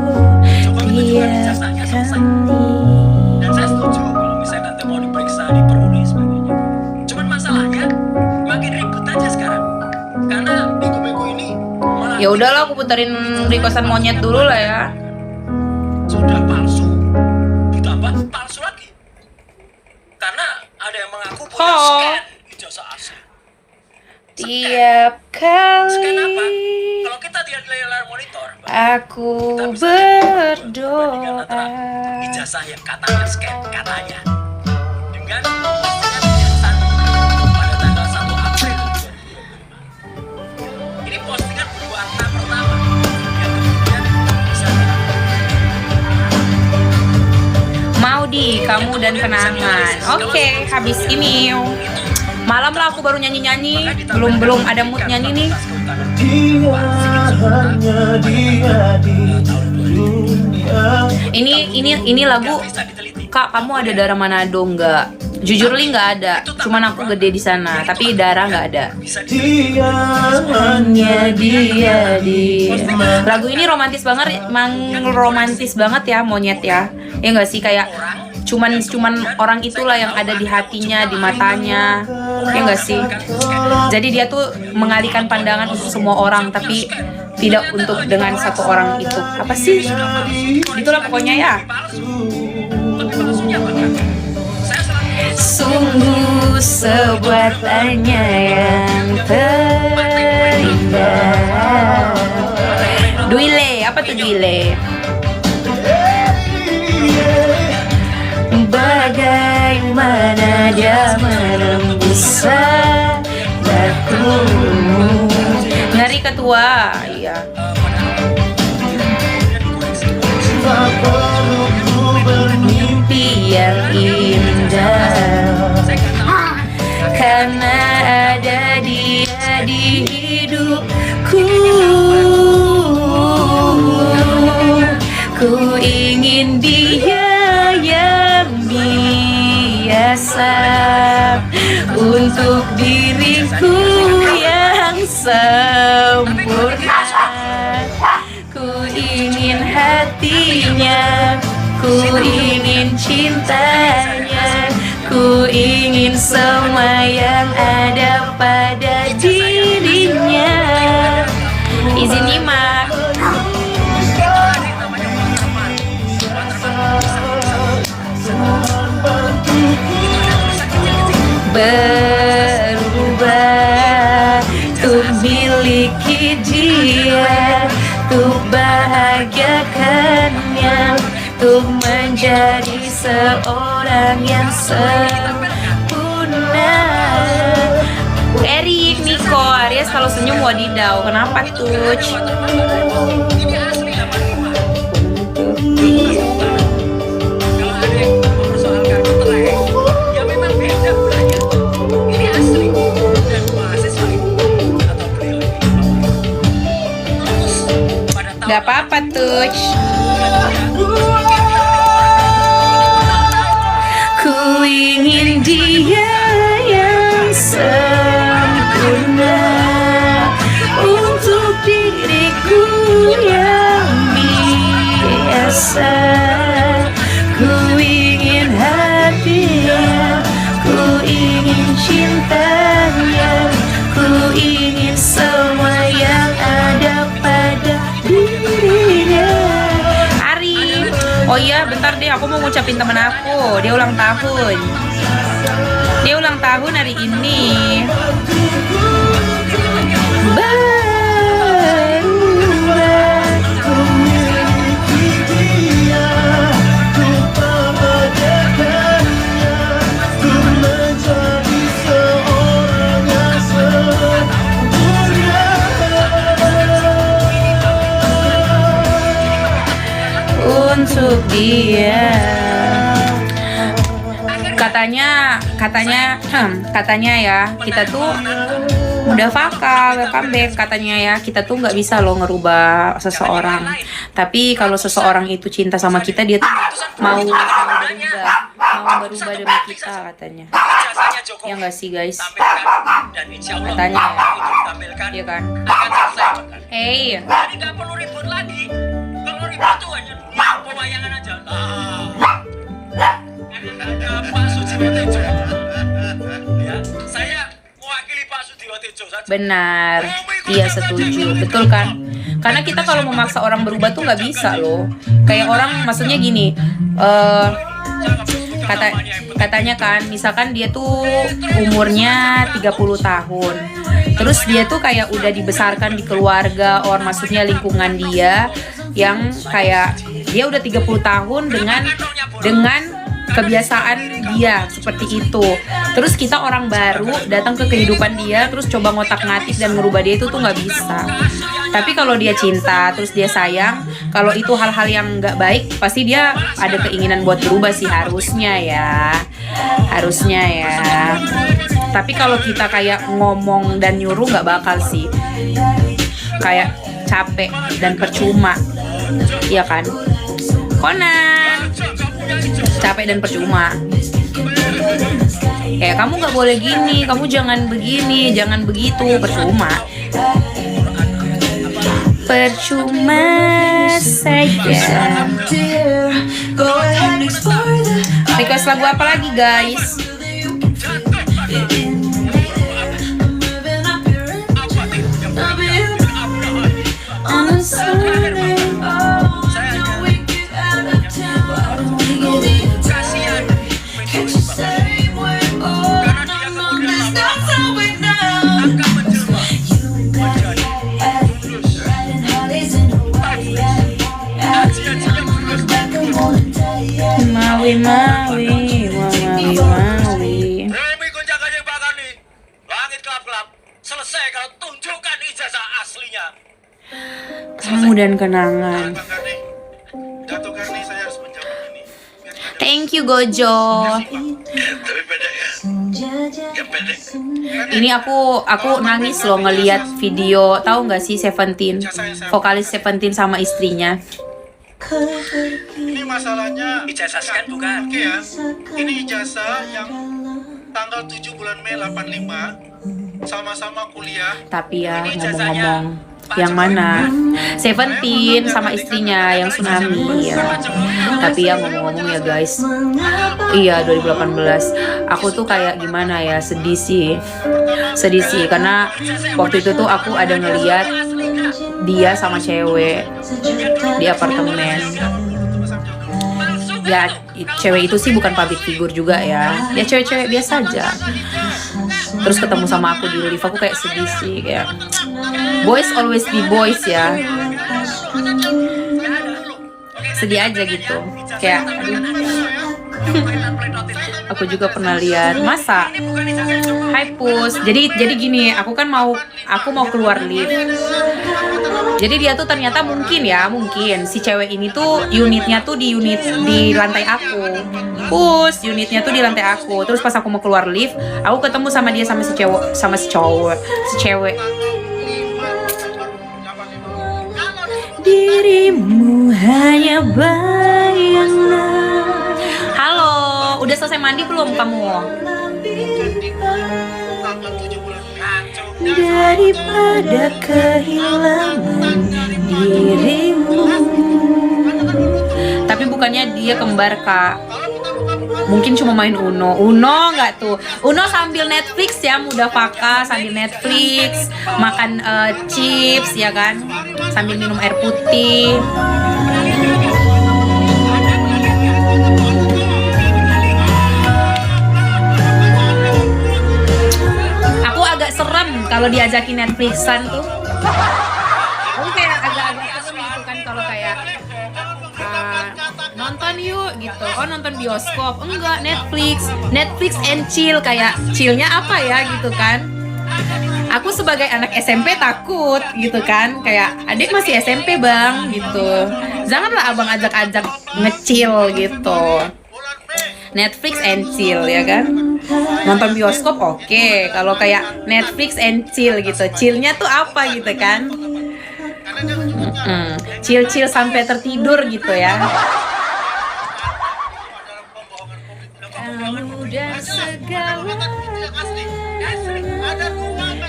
Cukup itu juga tiap ijazahnya selesai. kali. Dan saya setuju kalau misalnya nanti mau diperiksa, diperoleh sebagainya. Cuman masalahnya makin ribut aja sekarang, karena bego-bego ini malah Ya udahlah, aku puterin requestan monyet dulu lah ya. sudah palsu, ditambah palsu lagi karena ada yang mengaku punya Oh. scan ijazah asli. Tiap Scan apa? kali Kalau kita lihat di layar monitor, aku kita bisa lihat perbandingan berdoa. antara ijazah yang katanya scan katanya dengan postingan ijazah pada tanggal 1 April 2025. Ini postingan berbuah angka pertama yang kemudian bisa Maudi, kamu dan kenangan. Oke, habis ini malam lah aku baru nyanyi-nyanyi. Belum ada mood nyanyi nih. Dia hanya dia di dunia. Ini lagu. Kak, kamu ada darah Manado nggak? Jujur li nggak ada. Cuman aku gede di sana, tapi darah nggak ada. Dia Hanya dia di. Lagu ini romantis banget, romantis banget ya, monyet ya. Ya nggak sih, kayak cuman orang itulah yang ada di hatinya, di matanya. Ya nggak sih. Jadi dia tuh mengalihkan pandangan untuk semua orang, tapi tidak untuk dengan satu orang itu. Apa sih? Itulah pokoknya ya. Sungguh sebuah tanya yang terindah. Duile, apa tuh duile? Bagaimana dia menembus sadarku. Ngeri ketua, iya. Bermimpi yang indah, karena ada dia di hidupku. Ku ingin dia yang biasa untuk diriku yang sempurna. Ku ingin hatinya, ku ingin cintanya, ku ingin semua yang ada pada dirinya. Izin nyimak. Berubah untuk miliki dia, untuk bahagiakannya, untuk menjadi seorang yang sempurna. Erik, Niko, Aries kalau senyum wadidaw. Kenapa tuh? Ini asli 85. Kalau ada yang mempersoalkan trek, ya memang beda gulanya. Ini asli dan mahasiswa ini Gak apa-apa tuh. Ku ingin dia yang sempurna untuk diriku yang biasa. Ku ingin hatinya, ku ingin cintanya, ku ingin semua yang ada pada dirinya. Ari, oh iya bentar deh, aku mau ngucapin temen aku, dia ulang tahun. Dia ulang tahun hari ini. Untuk dia, katanya ya, kita tuh udah vaka, welcome back, katanya ya, kita tuh nggak bisa loh ngerubah seseorang. Tapi kalau seseorang itu cinta sama kita, dia tuh mau berubah demi kita, katanya. Ijazahnya Jokowi Ya nggak sih guys? tampilkan, dan insya Allah Katanya ya. untuk ditampilkan Iya kan? akan selesai bahkan. Hey, Jadi nggak perlu ribut lagi. Kalau ribut tuh hanya dunia pewayangan aja. Ada Pak Sujiwo Tejo. Ya, saya mewakili Pak Sujiwo Tejo saja. benar, iya setuju, betul kan? Karena kita kalau memaksa orang berubah tuh nggak bisa loh. Kayak orang, maksudnya gini, katanya kan, misalkan dia tuh umurnya 30 tahun. Terus dia tuh kayak udah dibesarkan di keluarga, or maksudnya lingkungan dia yang kayak dia udah 30 tahun dengan kebiasaan dia seperti itu. Terus kita orang baru datang ke kehidupan dia, terus coba ngotak-ngatik dan ngerubah dia, itu tuh nggak bisa. Tapi kalau dia cinta, terus dia sayang, kalau itu hal-hal yang nggak baik, pasti dia ada keinginan buat berubah sih, harusnya ya. Tapi kalau kita kayak ngomong dan nyuruh, nggak bakal sih. Kayak capek dan percuma, iya kan? Conan, capek dan percuma. Kayak kamu nggak boleh gini, kamu jangan begini, jangan begitu, percuma saja. Request lagu apa lagi guys? Mawi. Remi gonjang-ganjing bakal nih. Langit gelap-gelap. Selesai kalau tunjukkan ijazah aslinya. Kamu dan kenangan. Dato Karni, saya harus menjawab ini. Thank you Gojo. Tapi pendek ya. Yang pendek. Ini aku nangis loh ngelihat video, tahu nggak sih Seventeen, vokalis Seventeen sama istrinya. Ini masalahnya Ijazah scan bukan? oke ya. Ini ijazah yang tanggal 7 bulan Mei 85, sama-sama kuliah. Tapi ya ngomong-ngomong, yang mana Seventeen sama istrinya yang Tsunami ya. Tapi ya ngomong-ngomong ya guys, iya 2018, aku tuh kayak gimana ya, sedih sih karena waktu itu tuh aku ada ngeliat dia sama cewek di apartemen. Ya cewek itu sih bukan public figure juga ya cewek-cewek biasa aja. Terus ketemu sama aku di lift, aku kayak sedih sih, kayak boys always be boys ya. Sedih aja gitu, kayak aduh. Aku juga pernah lihat, masa Hai Pus, jadi gini, aku mau keluar lift. Jadi dia tuh ternyata mungkin si cewek ini tuh unitnya tuh di lantai aku. Pus, unitnya tuh di lantai aku. Terus pas aku mau keluar lift, aku ketemu sama dia sama si cewek. Di dirimu hanya bayangan. Halo, udah selesai mandi belum kamu? Daripada kehilangan dirimu. Tapi bukannya dia kembar, Kak. Mungkin cuma main Uno. Uno nggak tuh? Uno sambil Netflix ya, muda Faka sambil Netflix, makan chips ya kan, sambil minum air putih. Aku agak serem kalau diajakin Netflixan tuh. Aku kayak agak-agak serem gitu kan kalau kayak nonton yuk gitu. Oh, nonton bioskop. Enggak, Netflix and chill. Kayak chillnya apa ya gitu kan. Aku sebagai anak SMP takut gitu kan. Kayak adik masih SMP bang gitu. Janganlah abang ajak-ajak nge-chill gitu. Netflix and chill ya kan. Nonton bioskop oke. Kalau kayak Netflix and chill gitu. Chillnya tuh apa gitu kan. Chill sampai tertidur gitu ya. Kamu dan segala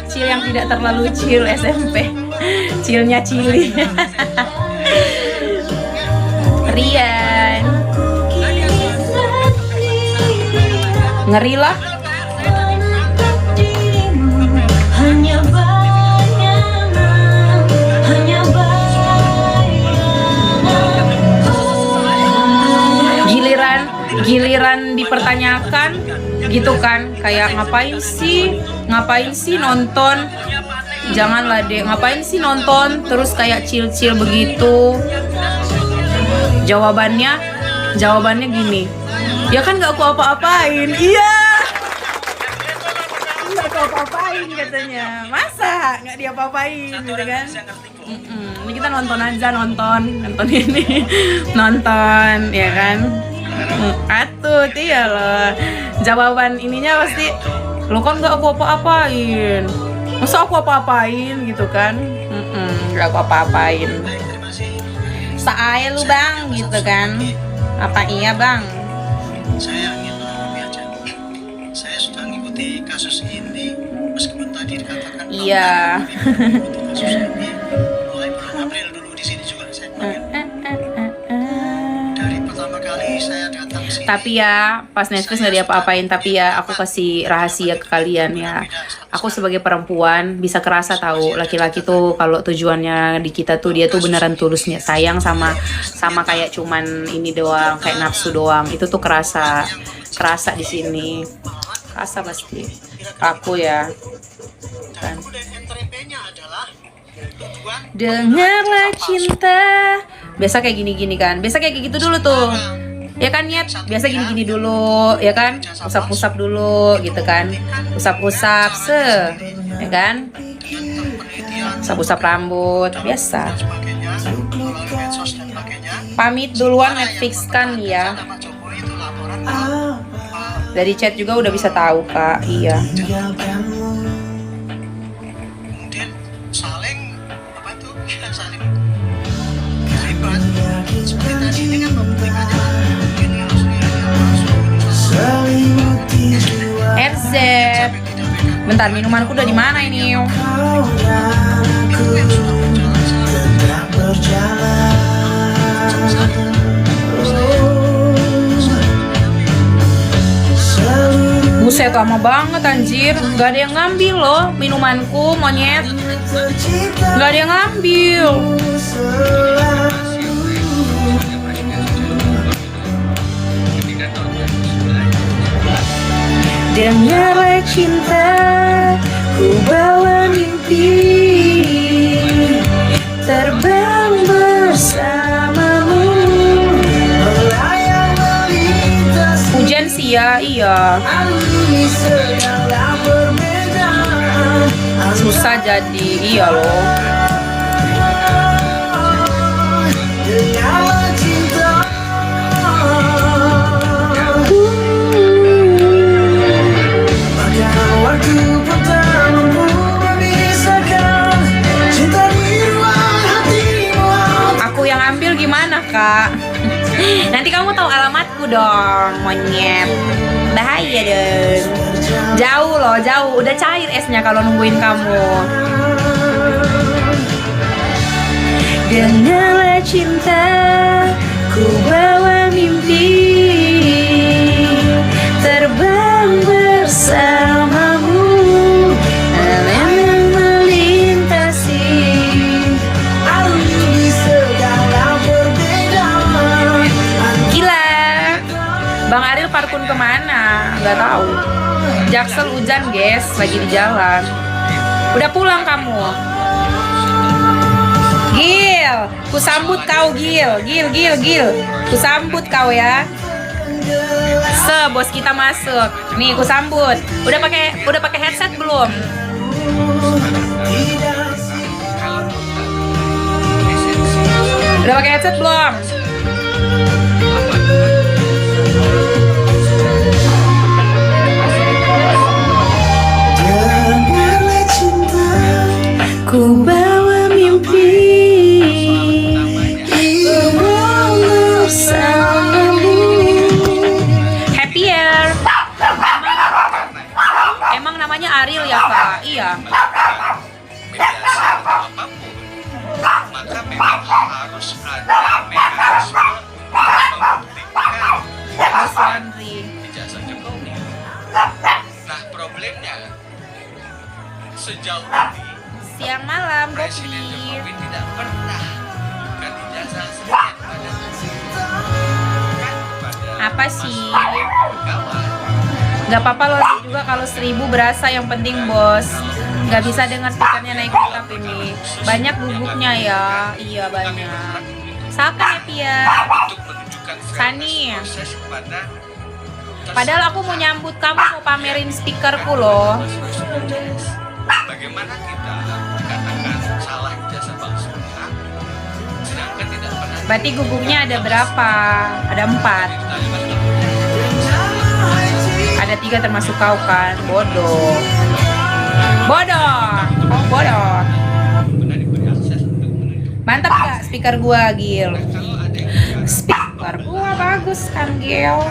chill yang tidak terlalu chill SMP. Chillnya Cili. Rian. Ngeri lah. Giliran dipertanyakan gitu kan, kayak ngapain sih nonton, janganlah deh, ngapain sih nonton terus kayak chill begitu. Jawabannya gini, ya kan nggak aku apa-apain. Iya, nggak aku apa-apain katanya, masa nggak diapa-apain gitu kan. Ini kita nonton aja, nonton ini nonton ya kan. Atuh iya loh, jawaban ininya pasti lo kan gak aku apa-apain, masa aku apa-apain gitu kan. Gak aku apa-apain, saai lu bang gitu kan. Apa iya bang? Saya ingin lebih aja. Saya sudah ngikuti kasus ini meskipun tadi dikatakan Iya. kasus ini mulai bulan April dulu di sini juga saya panggil. Dari pertama kali saya datang sini. Tapi ya pas Netflix nggak diapa-apain, tapi ya aku kasih rahasia ke kalian ya. Aku sebagai perempuan bisa kerasa tahu laki-laki tuh kalau tujuannya di kita tuh dia tuh beneran tulusnya sayang sama kayak cuman ini doang, kayak nafsu doang. Itu tuh kerasa di sini. Kerasa pasti. Aku ya. Kan. Dengarlah cinta. Biasa kayak gini-gini kan. Biasa kayak gitu dulu tuh. Ya kan Nyet, biasa gini-gini dulu, ya kan? Usap-usap dulu gitu kan. Usap-usap ya kan? Usap-usap rambut, biasa. Pamit duluan, Netflix kan ya. Dari chat juga udah bisa tahu, Kak. Iya. Kemudian saling apa tuh? Saling hebat. Seperti tadi ini kan pembuktikannya RZ. Bentar, minumanku udah di mana ini? Buset, lama banget anjir. Gak ada yang ngambil loh minumanku, monyet. Gak ada yang ngambil. Dengarlah cinta, ku bawa mimpi, terbang bersamamu. Hujan sih ya, iya. Susah jadi, iya loh. Kak. Nanti kamu tahu alamatku dong, monyet. Bahaya dong. Jauh loh, jauh. Udah cair esnya kalau nungguin kamu. Dengarlah cinta, ku bawa mimpi, terbang bersamamu, alam melintasi segala perbedaan. Gila, Bang Ariel parkun kemana? Gak tahu. Jaksel hujan guys, lagi di jalan. Udah pulang kamu? Gil, ku sambut kau Gil. Ku sambut kau ya. Bos kita masuk. Nih, ku sambut. Udah pakai headset belum? Udah pakai headset belum? Dengarlah cinta, Ku bawa mimpi bersamamu. Happier. Emang namanya Ariel ya Kak? Iya. mediasi atau apapun, maka memang harus ada mekanisme untuk membuktikan Mas Andri. ijazah Jokowi. Nah, problemnya sejauh ini Siang malam, Presiden Bobi. Jokowi tidak pernah bukan ijazah sedikit pada Apa sih? pegawai. Gak apa-apa loh juga kalau 1000 berasa, yang penting bos. Gak bisa dengar speakernya naik tetap ini. Banyak bubuknya ya. Iya banyak. Sakan ya Pia. Untuk menunjukkan Sani. proses kepada Padahal aku mau nyambut kamu, mau pamerin speakerku loh. bagaimana kita dikatakan salah ijazah palsu, sedangkan tidak pernah Berarti gugupnya ada berapa? Ada 4. Ada 3 termasuk kau kan. Bodoh. Bodoh. Oh bodoh. benar diberi akses untuk menunjukkan Mantap gak speaker gua Gil? kalau ada yang Speaker gua bagus kan Gil.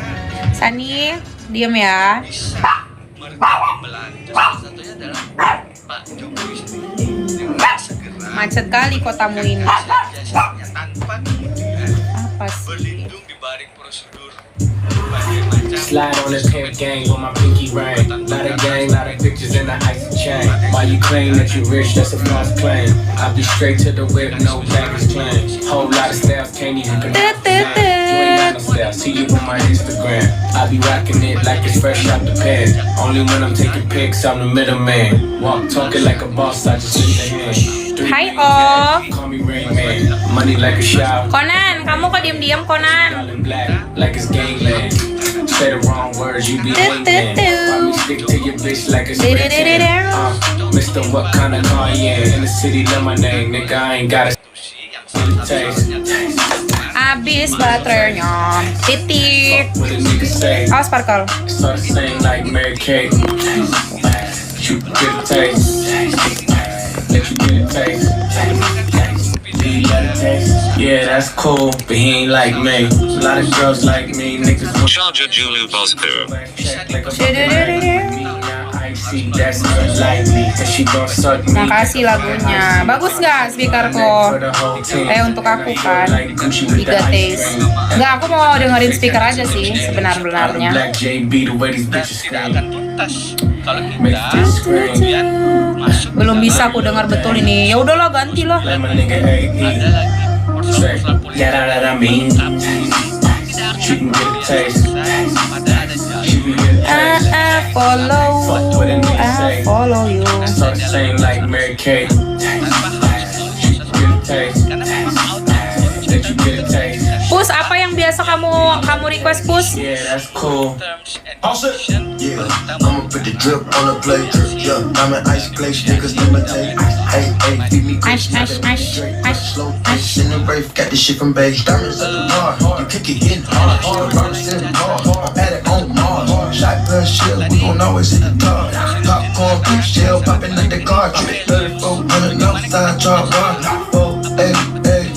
Sani, diem ya. bisa meredakan belanja, salah satunya adalah Pak Jokowi sendiri dengan segera Macet kali kotamu ini. ijazahnya tanpa kemudian Apa sih? berlindung di balik prosedur berbagai macam slide on this hair gang with my pinky ring. Lot of gang, lot of pictures in the icy chain. Why you claim that you rich? That's a false claim. I'll be straight to the whip, no baggage claim. Whole lot of styles can't even connect. You ain't got no style. See you on my Instagram. I be rocking it like it's fresh out the pen. Only when I'm taking pics, I'm the middleman. Walk talking like a boss, I just shake the hand. Hai Om. Call me Rain Man. Money like a shower. Konan, kamu kok diem-diem Konan? All in black, like it's gangland. Say the wrong words, you be wingman. Why me stick to your bitch like it's Britain? Mr. What kind of car you in? In the city, love my name, nigga. I ain't got a institusi yang salah taste. Abis baterainya. Titik. What a nigga say? Awas sparkle. It's all the same like Mary Kate. You can get a taste. Let you get a taste. Do you got a taste? Yeah, that's cool, but he ain't like me. A lot of girls like me, niggas want Charger Julu Bosco. Makasih lagunya. Bagus nggak speakerku? Untuk aku kan 3 taste. Nggak, aku mau dengerin speaker aja sih sebenar-benarnya. tidak akan tuntas kalau kita masuk Belum bisa aku dengar betul ini. Ya udahlah, ganti lah. ada lagi persoalan politik pada ada I follow you. Pus, apa yang biasa kamu request Pus? Yeah, that's cool. terms and All set. conditions Yeah, terutama I'ma put the drip on the plate. Yeah, diamond ice glaze, niggas imitate. Hey, hey, feed me Ash, grapes, ash, ash, ash, slow ash. pitch in the rave, got this shit from base. Diamonds at the bar, you kick it in hard. The rock's in hard, I'm at it on Mars. Shotgun shell, we gon' always hit the top. Popcorn, big shell, popping in the car. 3400 outside, drop bar. Oh, hey, hey.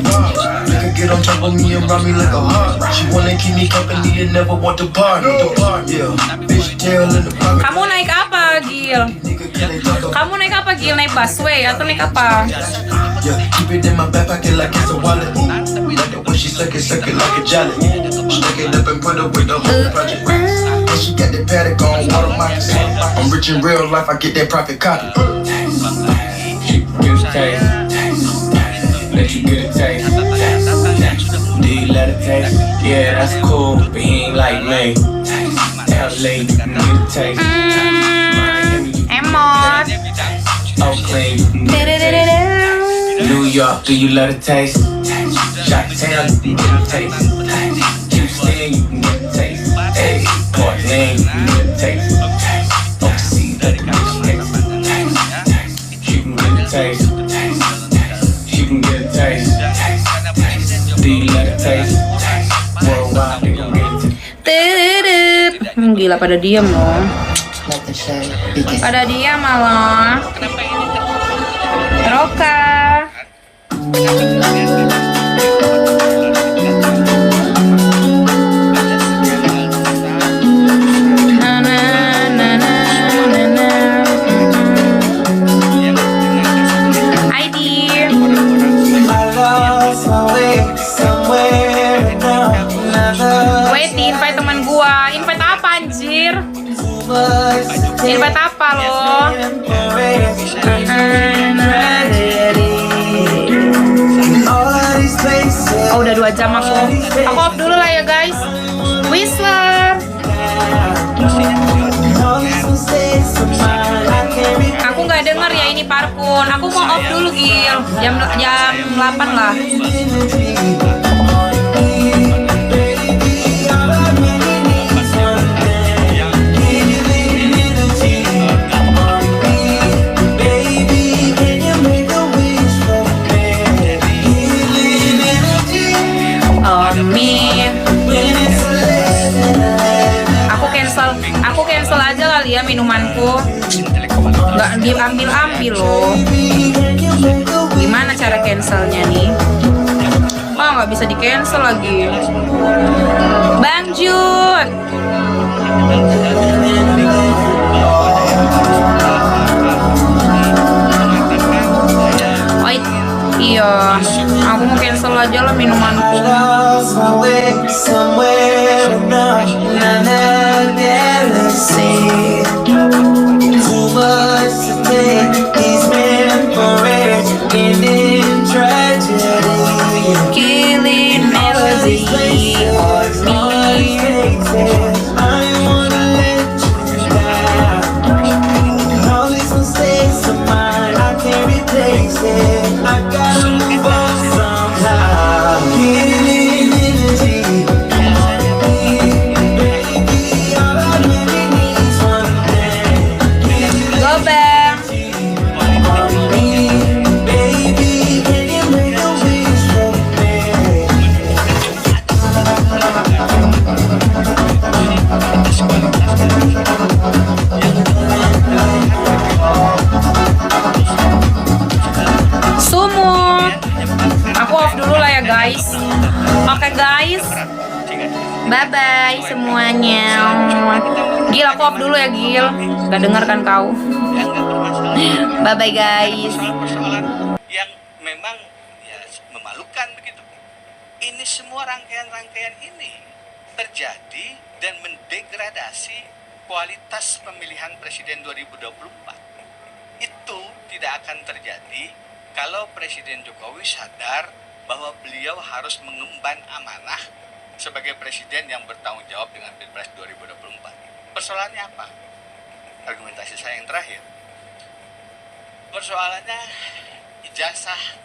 You can get on top of me and run me like a heart. She wanna keep me company and never want to party. Yeah, bitch tail in the pocket. Kamu naik apa, Gil? Nigga, can they talk about? Kamu naik apa, Gil? Naik busway atau naik apa? Yeah, keep it in my back pocket like it's a wallet. Like the way she suck it like a jelly. Stuck it up and put it with the whole project. And she got that paddock on water moccasin. I'm rich in real life, I get that profit copy. You can get a taste. Let you get a taste. Do you let it taste? Yeah, that's cool, but he ain't like me. LA, you can get a taste. Miami, you can Emot. Oakland, you can get a taste. New York, do you let it taste? Chi-town, you can get a taste. Houston, you can get a taste. Hey, Portland, you can get a taste. Overseas, let the bitch taste. You can get a taste. You can get a taste. Do you let it taste? Worldwide, they gon' get a taste. Tedep. Gila pada diam loh. Pada diam malah. Roka. Na, na, na, na, na, na. Hi, dear. Wait, invite teman gua. Invite apa anjir? Invite apa lo? Oh, udah 2 jam aku. Aku off dulu lah ya guys. Whistler. Aku nggak denger ya ini Parkun. Aku mau off dulu Gil. Jam 8 lah. Aku cancel aja kali ya minumanku. Nggak diambil loh. Gimana cara cancelnya nih? Oh, nggak bisa di cancel lagi. Bang Jun. Oh, iya. Aku mau cancel aja lah minumanku. Killing melody on me. Go Bang. Sumut. Aku off dulu lah ya guys. Oke guys. Bye bye semuanya. Gil, aku off dulu ya Gil. Gak denger kan kau. Bye bye guys. Yang memang ya memalukan begitu. Ini semua rangkaian-rangkaian ini terjadi dan mendegradasi kualitas pemilihan presiden 2024. Itu tidak akan terjadi kalau Presiden Jokowi sadar bahwa beliau harus mengemban amanah sebagai presiden yang bertanggung jawab dengan Pilpres 2024. Persoalannya apa? Argumentasi saya yang terakhir. Persoalannya ijazah